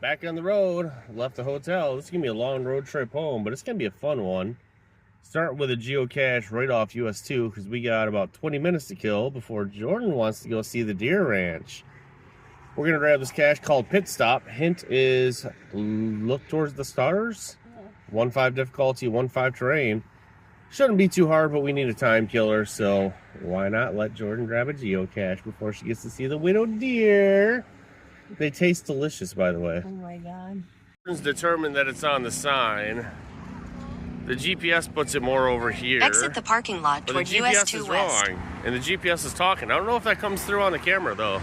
back on the road. Left the hotel. This is going to be a long road trip home, but it's going to be a fun one. Start with a geocache right off US 2 because we got about 20 minutes to kill before Jordan wants to go see the deer ranch. We're going to grab this cache called Pit Stop. Hint is look towards the stars. 1-5 difficulty, 1-5 terrain. Shouldn't be too hard, but we need a time killer, so why not let Jordan grab a geocache before she gets to see the widowed deer. They taste delicious, by the way. Oh my god. Jordan's determined that it's on the sign. The GPS puts it more over here. Exit the parking lot toward US 2 West. Wrong, and the GPS is talking. I don't know if that comes through on the camera, though.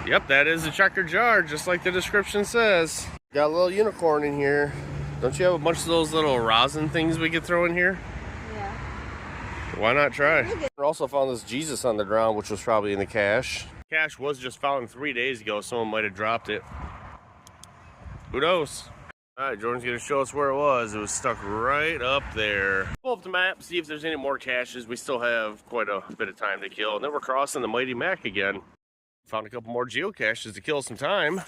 Yep, that is a checkered jar, just like the description says. Got a little unicorn in here. Don't you have a bunch of those little rosin things we could throw in here? Yeah. Why not try? We also found this Jesus on the ground, which was probably in the cache. The cache was just found 3 days ago. Someone might have dropped it. Who knows? All right, Jordan's going to show us where it was. It was stuck right up there. Pull up the map, see if there's any more caches. We still have quite a bit of time to kill. And then we're crossing the Mighty Mac again. Found a couple more geocaches to kill some time.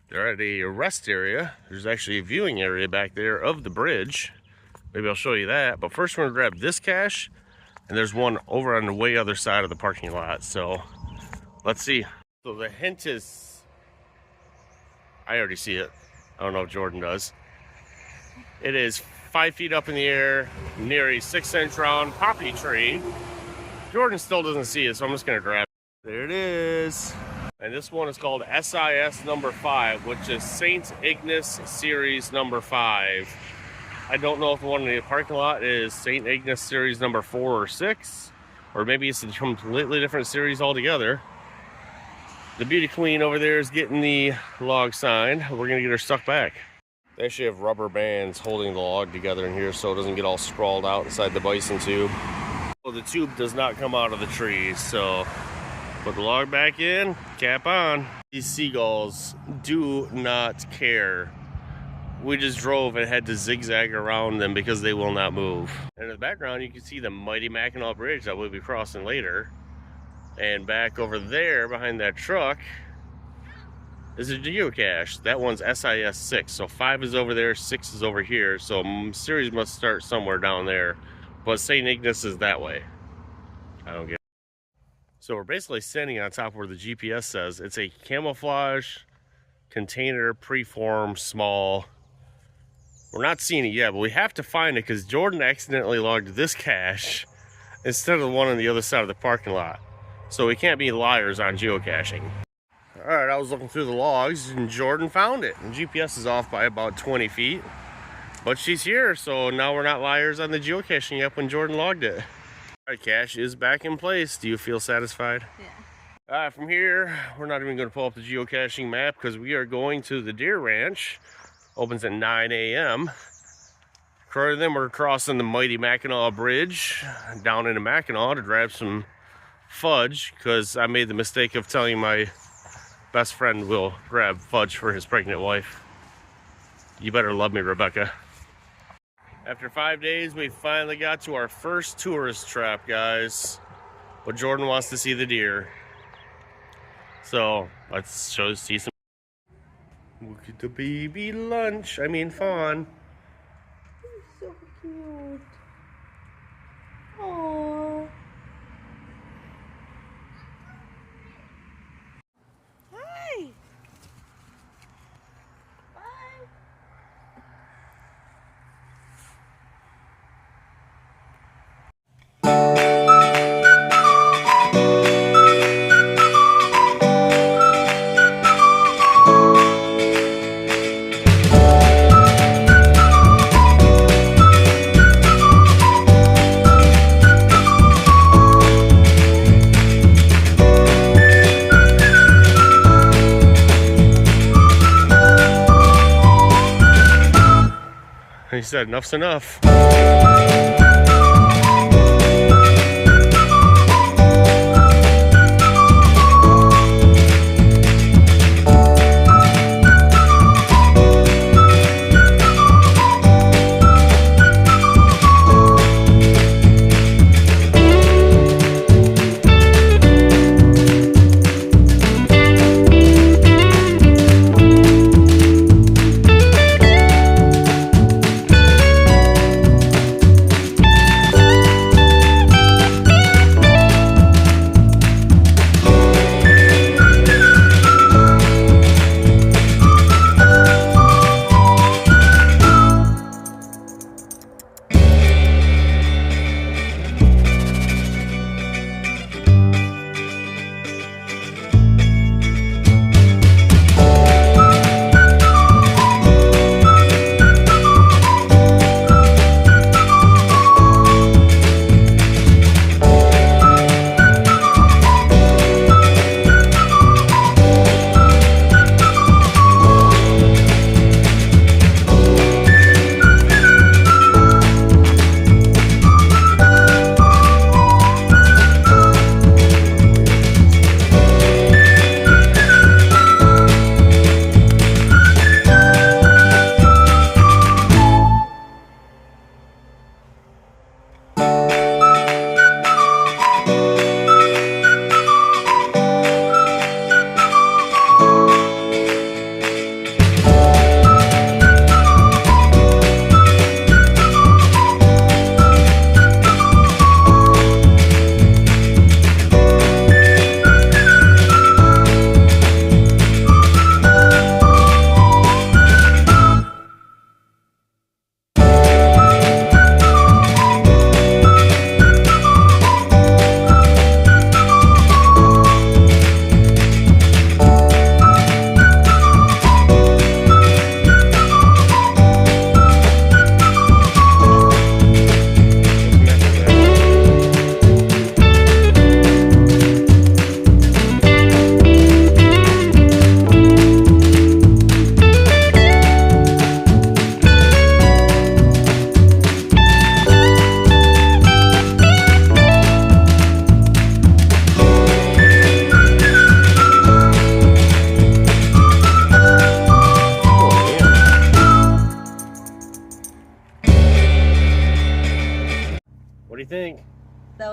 They're at a rest area. There's actually a viewing area back there of the bridge. Maybe I'll show you that. But first we're gonna grab this cache, and there's one over on the way other side of the parking lot. So let's see. So the hint is, I already see it. I don't know if Jordan does. It is 5 feet up in the air near a 6-inch round poppy tree. Jordan still doesn't see it, so I'm just gonna grab it. There it is. And this one is called SIS number 5, which is St. Ignace series number 5. I don't know if the one in the parking lot is St. Ignace series number 4 or 6, or maybe it's a completely different series altogether. The beauty queen over there is getting the log sign. We're gonna get her stuck back. They actually have rubber bands holding the log together in here so it doesn't get all sprawled out inside the bison tube. Well, the tube does not come out of the trees, so put the log back in, cap on. These seagulls do not care. We just drove and had to zigzag around them because they will not move. And in the background, you can see the mighty Mackinac Bridge that we'll be crossing later. And back over there behind that truck is a geocache. That one's SIS 6. So 5 is over there, 6 is over here. So series must start somewhere down there. But St. Ignace is that way. I don't get it. So we're basically standing on top where the GPS says. It's a camouflage container, preform, small. We're not seeing it yet, but we have to find it because Jordan accidentally logged this cache instead of the one on the other side of the parking lot. So we can't be liars on geocaching. All right, I was looking through the logs and Jordan found it. And GPS is off by about 20 feet, but she's here. So now we're not liars on the geocaching yet when Jordan logged it. All right, cache is back in place. Do you feel satisfied? Yeah. All right, from here, we're not even going to pull up the geocaching map because we are going to the deer ranch. Opens at 9 a.m. According to them, we're crossing the mighty Mackinac Bridge down into Mackinac to grab some fudge because I made the mistake of telling my best friend we'll grab fudge for his pregnant wife. You better love me, Rebecca. After 5 days, we finally got to our first tourist trap, guys. But Jordan wants to see the deer. So, let's see some. Look at the baby lunch. I mean, fawn. He's so cute. Aww. Hi. Bye. He said, enough's enough.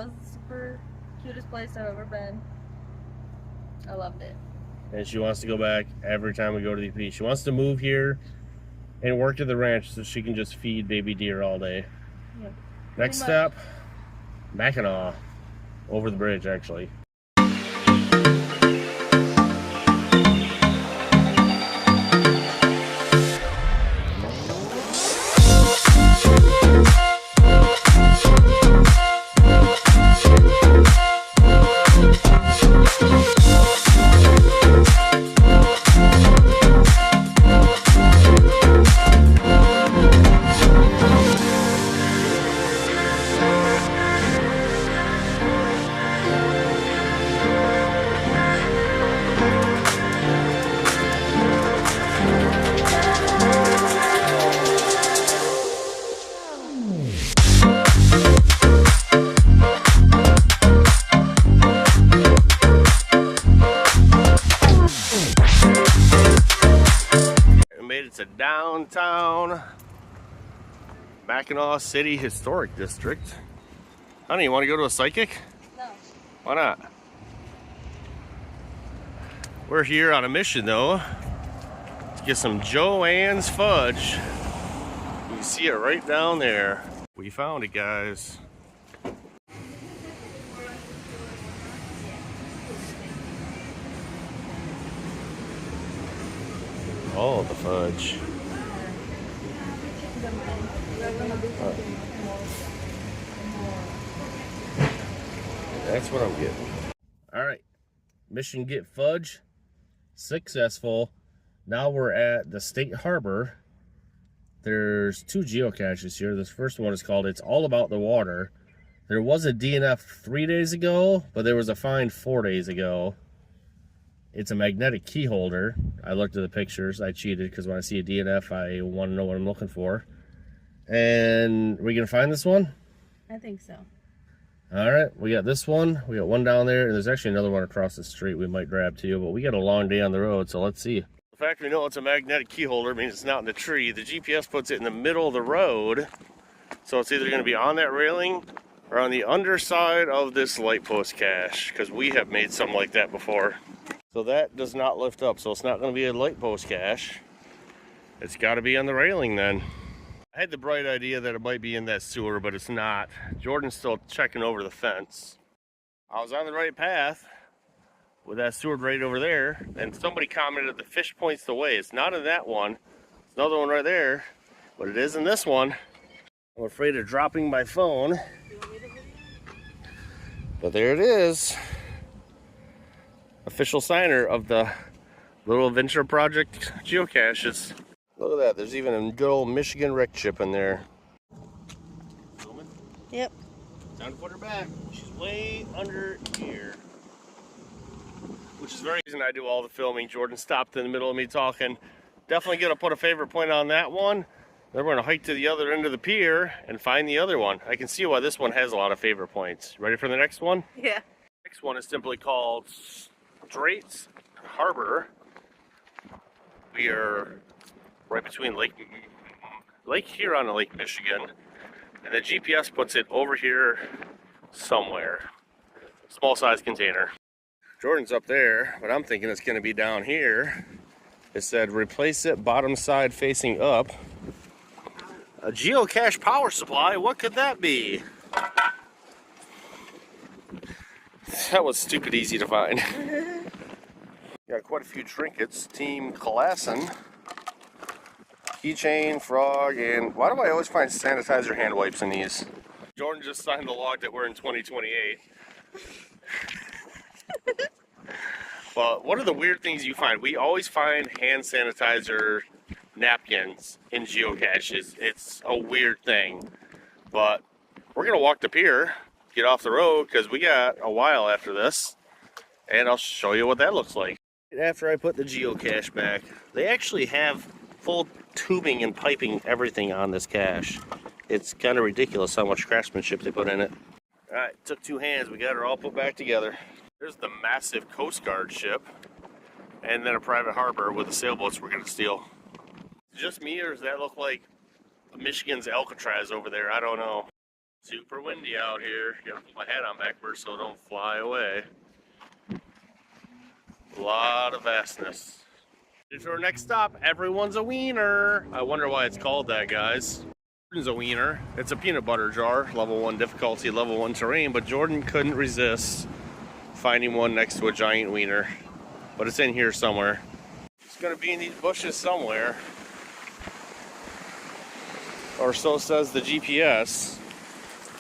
was the super cutest place I've ever been. I loved it. And she wants to go back every time we go to the EP. She wants to move here and work at the ranch so she can just feed baby deer all day. Yep. Next step, Mackinaw. Over the bridge, actually. To downtown Mackinaw City Historic District. Honey, you want to go to a psychic? No. Why not? We're here on a mission though to get some Joanne's fudge. You can see it right down there. We found it, guys. Oh, the fudge. That's what I'm getting. All right, mission get fudge successful. Now we're at the State Harbor. There's 2 geocaches here. This first one is called It's All About the Water. There was a DNF 3 days ago, but there was a fine 4 days ago. It's a magnetic key holder. I looked at the pictures. I cheated because when I see a DNF, I want to know what I'm looking for. And are we going to find this one? I think so. All right, we got this one. We got one down there, and there's actually another one across the street we might grab too, but we got a long day on the road, so let's see. The fact we know it's a magnetic key holder means it's not in the tree. The GPS puts it in the middle of the road, so it's either going to be on that railing or on the underside of this light post cache, because we have made something like that before. So that does not lift up, so it's not going to be a light post cache. It's got to be on the railing then. I had the bright idea that it might be in that sewer, but it's not. Jordan's still checking over the fence. I was on the right path with that sewer right over there, and somebody commented the fish points the way. It's not in that one. It's another one right there, but it is in this one. I'm afraid of dropping my phone. But there it is. Official signer of the Little Adventure Project geocaches. Look at that, there's even a good old Michigan wreck chip in there. Filming? Yep. Time to put her back. She's way under here. Which is the very reason I do all the filming. Jordan stopped in the middle of me talking. Definitely gonna put a favorite point on that one. Then we're gonna hike to the other end of the pier and find the other one. I can see why this one has a lot of favorite points. Ready for the next one? Yeah. Next one is simply called Straits Harbor. We are right between Lake Huron and Lake Michigan, and the GPS puts it over here somewhere. Small size container. Jordan's up there, but I'm thinking it's going to be down here. It said replace it bottom side facing up. A geocache power supply, what could that be? That was stupid easy to find. Got quite a few trinkets. Team Classen. Keychain, frog, and why do I always find sanitizer hand wipes in these? Jordan just signed the log that we're in 2028. But one of the weird things you find, we always find hand sanitizer napkins in geocaches. It's a weird thing. But we're going to walk the pier, get off the road, because we got a while after this. And I'll show you what that looks like. After I put the geocache back, they actually have full tubing and piping everything on this cache. It's kind of ridiculous how much craftsmanship they put in it. Alright, took 2 hands, we got her all put back together. There's the massive Coast Guard ship, and then a private harbor with the sailboats we're going to steal. Just me, or does that look like Michigan's Alcatraz over there? I don't know. Super windy out here. Gotta put my hat on backwards so it don't fly away. A lot of vastness. For our next stop, everyone's a wiener. I wonder why it's called that, guys. Jordan's a wiener. It's a peanut butter jar, level 1 difficulty, level 1 terrain, but Jordan couldn't resist finding one next to a giant wiener. But it's in here somewhere. It's gonna be in these bushes somewhere. Or so says the GPS.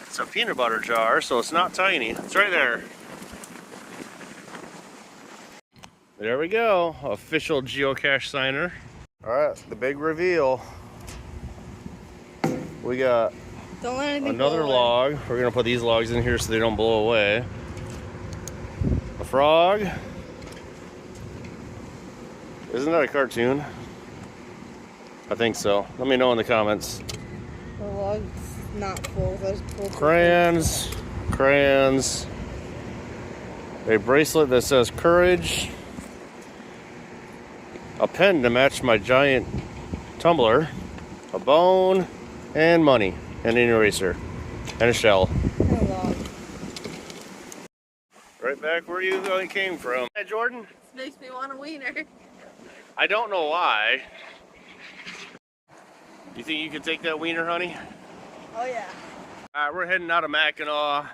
It's a peanut butter jar, so it's not tiny. It's right there. There we go. Official geocache signer. All right, the big reveal. We got another log. We're gonna put these logs in here so they don't blow away. A frog. Isn't that a cartoon? I think so. Let me know in the comments. The log's not full. There's full. Crayons. A bracelet that says courage. A pen to match my giant tumbler. A bone. And money. And an eraser. And a shell. And a log. Right back where you came from. Hey, Jordan? This makes me want a wiener. I don't know why. You think you could take that wiener, honey? Oh yeah. Alright, we're heading out of Mackinaw.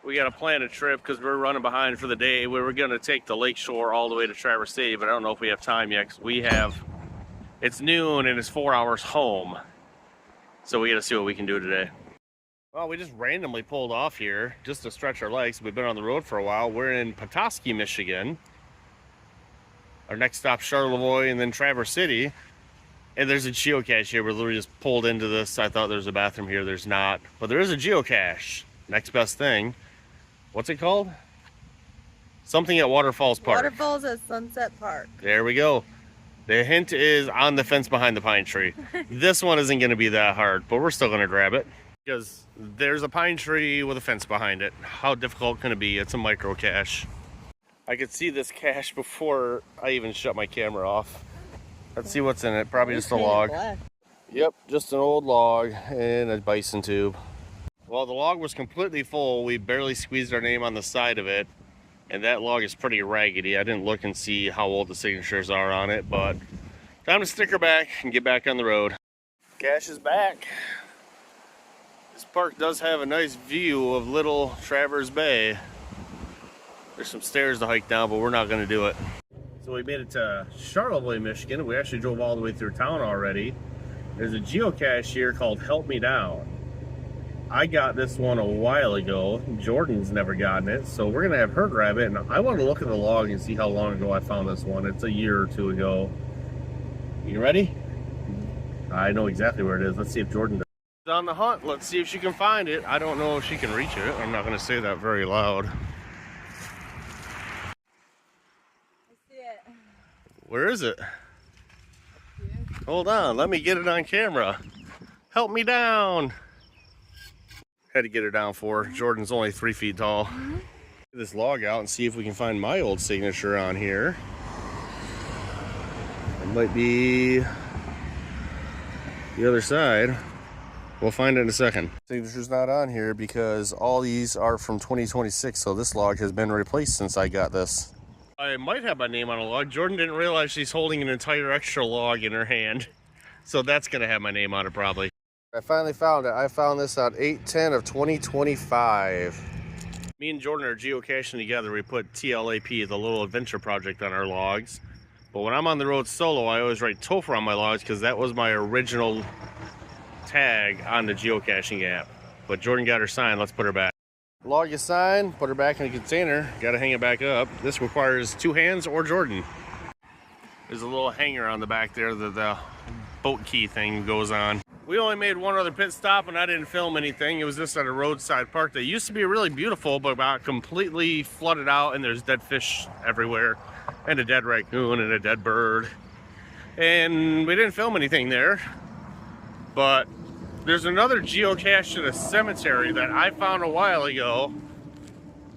We got to plan a trip because we're running behind for the day. We were going to take the lakeshore all the way to Traverse City, but I don't know if we have time yet. 'Cause it's noon and it's 4 hours home. So we got to see what we can do today. Well, we just randomly pulled off here just to stretch our legs. We've been on the road for a while. We're in Petoskey, Michigan. Our next stop, Charlevoix, and then Traverse City. And there's a geocache here. We're literally just pulled into this. I thought there was a bathroom here. There's not. But there is a geocache. Next best thing. What's it called? Something at Waterfalls Park. Waterfalls at Sunset Park. There we go. The hint is on the fence behind the pine tree. This one isn't going to be that hard, but we're still going to grab it. Because there's a pine tree with a fence behind it. How difficult can it be? It's a micro cache. I could see this cache before I even shut my camera off. Let's see what's in it. Probably just a log. Yep, just an old log and a bison tube. Well, the log was completely full. We barely squeezed our name on the side of it. And that log is pretty raggedy. I didn't look and see how old the signatures are on it, but time to stick her back and get back on the road. Cache is back. This park does have a nice view of Little Traverse Bay. There's some stairs to hike down, but we're not going to do it. So we made it to Charlevoix, Michigan. We actually drove all the way through town already. There's a geocache here called Help Me Down. I got this one a while ago. Jordan's never gotten it, so we're going to have her grab it. And I want to look at the log and see how long ago I found this one. It's a year or two ago. You ready? I know exactly where it is. Let's see if Jordan does. She's on the hunt. Let's see if she can find it. I don't know if she can reach it. I'm not going to say that very loud. Where is it? Hold on, let me get it on camera. Help me down. Had to get her down for her. Jordan's only 3 feet tall. Get this log out and see if we can find my old signature on here. It might be the other side. We'll find it in a second. Signature's not on here because all these are from 2026, so this log has been replaced since I got this. I might have my name on a log. Jordan didn't realize she's holding an entire extra log in her hand. So that's going to have my name on it probably. I finally found it. I found this on 8/10 of 2025. Me and Jordan are geocaching together. We put TLAP, the little adventure project, on our logs. But when I'm on the road solo, I always write Topher on my logs because that was my original tag on the geocaching app. But Jordan got her signed. Let's put her back. Log is signed, put her back in the container, gotta hang it back up. This requires 2 hands or Jordan. There's a little hanger on the back there that the boat key thing goes on. We only made one other pit stop and I didn't film anything. It was just at a roadside park that used to be really beautiful, but got completely flooded out and there's dead fish everywhere and a dead raccoon and a dead bird. And we didn't film anything there, but there's another geocache in a cemetery that I found a while ago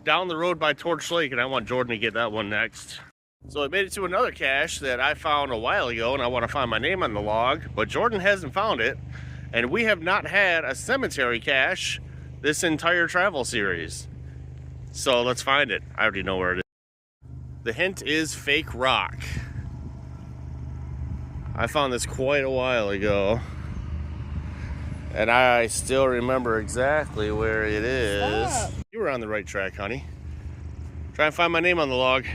down the road by Torch Lake, and I want Jordan to get that one next. So I made it to another cache that I found a while ago, and I want to find my name on the log, but Jordan hasn't found it, and we have not had a cemetery cache this entire travel series. So let's find it. I already know where it is. The hint is fake rock. I found this quite a while ago, and I still remember exactly where it is. Stop. You were on the right track, honey. Try and find my name on the log.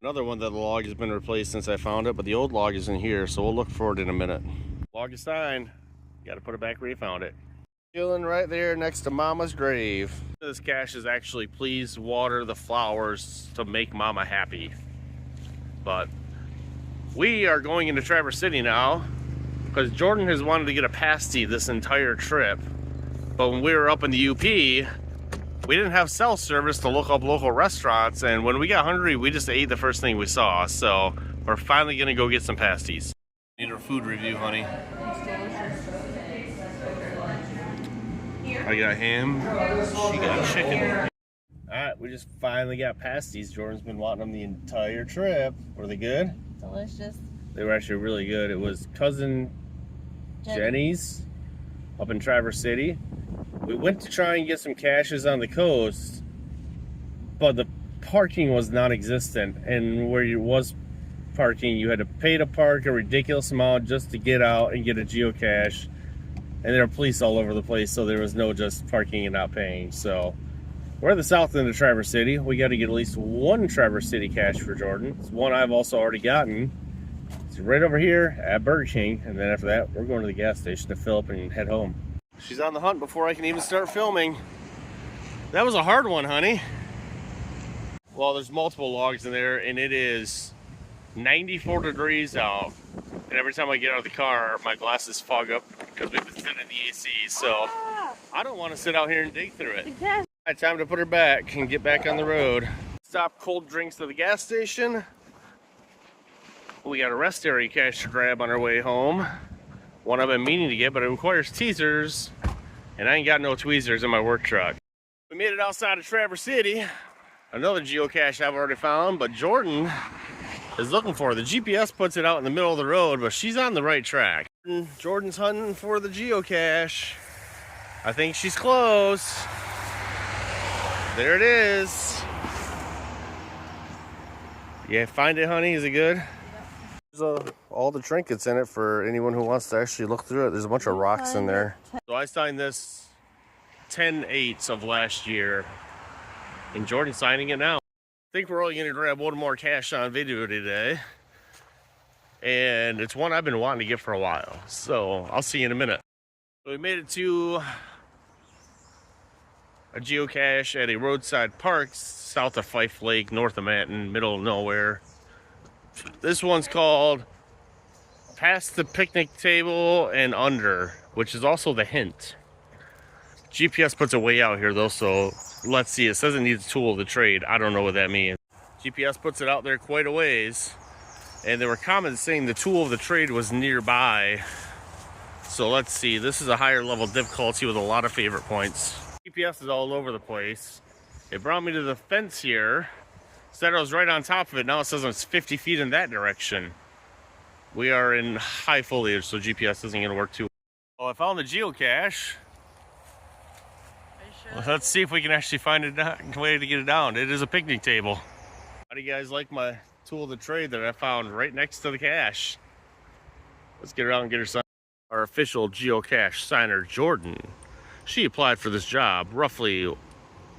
Another one that the log has been replaced since I found it, but the old log is in here, so we'll look for it in a minute. Log is signed. You gotta put it back where you found it. Chilling right there next to Mama's grave. This cache is actually please water the flowers to make Mama happy. But we are going into Traverse City now because Jordan has wanted to get a pasty this entire trip. But when we were up in the UP, we didn't have cell service to look up local restaurants, and when we got hungry, we just ate the first thing we saw. So we're finally gonna go get some pasties. Need our food review, honey. I got ham, she got chicken. Alright, we just finally got pasties. Jordan's been wanting them the entire trip. Were they good? Delicious. They were actually really good. It was Cousin Jenny's up in Traverse City. We went to try and get some caches on the coast, but the parking was non-existent, and where you was parking, you had to pay to park a ridiculous amount just to get out and get a geocache. And there were police all over the place, so there was no just parking and not paying. So we're at the south end of Traverse City. We got to get at least one Traverse City cache for Jordan. It's one I've also already gotten. It's right over here at Burger King, and then after that, we're going to the gas station to fill up and head home. She's on the hunt before I can even start filming. That was a hard one, honey. Well, there's multiple logs in there, and it is 94 degrees out. And every time I get out of the car, my glasses fog up because we've been sitting in the AC. So I don't want to sit out here and dig through it. Exactly. Right, time to put her back and get back on the road. Stop cold drinks at the gas station. We got a rest area cache to grab on our way home. One I've been meaning to get, but it requires teasers, and I ain't got no tweezers in my work truck. We made it outside of Traverse City. Another geocache I've already found, but Jordan is looking for. The GPS puts it out in the middle of the road, but she's on the right track. Jordan's hunting for the geocache. I think she's close. There it is. Yeah, find it, honey. Is it good? There's all the trinkets in it for anyone who wants to actually look through it. There's a bunch of rocks in there. So I signed this 10/8 of last year, and Jordan's signing it now. I think we're only going to grab one more cache on video today, and it's one I've been wanting to get for a while. So I'll see you in a minute. So we made it to a geocache at a roadside park south of Fife Lake, north of Manton, middle of nowhere. This one's called Past the Picnic Table and Under, which is also the hint. GPS puts it way out here though, so let's see. It says it needs a tool of the trade. I don't know what that means. GPS puts it out there quite a ways, and there were comments saying the tool of the trade was nearby. So let's see. This is a higher level difficulty with a lot of favorite points. GPS is all over the place. It brought me to the fence here. Said I was right on top of it. Now it says it's 50 feet in that direction. We are in high foliage, so GPS isn't going to work too well. I found the geocache. Well, let's see if we can actually find a way to get it down. It is a picnic table. How do you guys like my tool of the trade that I found right next to the cache? Let's get her out and get her signed. Our official geocache signer, Jordan. She applied for this job roughly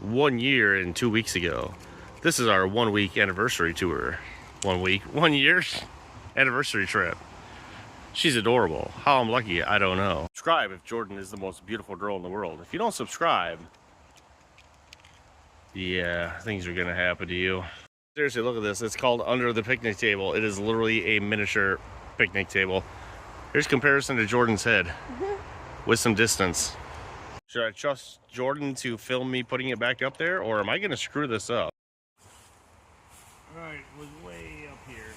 1 year and 2 weeks ago. This is our 1 week anniversary tour. 1 year anniversary trip. She's adorable. How I'm lucky, I don't know. Subscribe if Jordan is the most beautiful girl in the world. If you don't subscribe, yeah, things are gonna happen to you. Seriously, look at this. It's called Under the Picnic Table. It is literally a miniature picnic table. Here's comparison to Jordan's head with some distance. Should I trust Jordan to film me putting it back up there, or am I gonna screw this up? Alright, it was way up here.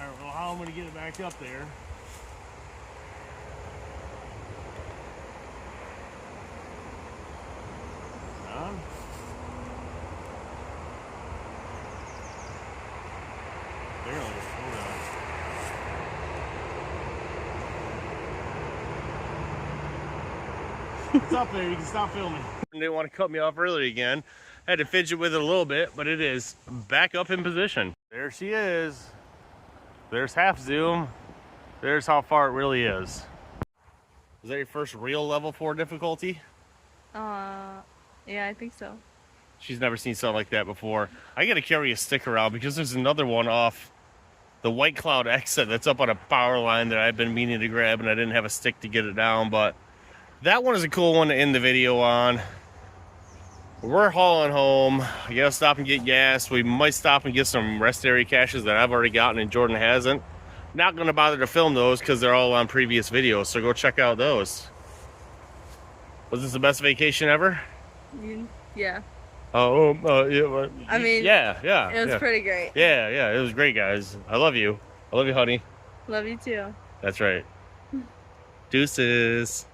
I don't know how I'm going to get it back up there. Barely. Hold on. It's up there. You can stop filming. They didn't want to cut me off early again. I had to fidget with it a little bit, but it is back up in position. There she is. There's half zoom. There's how far it really is. Is that your first real level 4 difficulty? Yeah, I think so. She's never seen something like that before. I gotta carry a stick around because there's another one off the White Cloud exit that's up on a power line that I've been meaning to grab, and I didn't have a stick to get it down, but that one is a cool one to end the video on. We're hauling home. I gotta stop and get gas. We might stop and get some rest area caches that I've already gotten and Jordan hasn't. Not gonna bother to film those because they're all on previous videos, so go check out those. Was this the best vacation ever? Yeah. Yeah. I mean, yeah. It was pretty great. Yeah, it was great, guys. I love you. I love you, honey. Love you too. That's right. Deuces.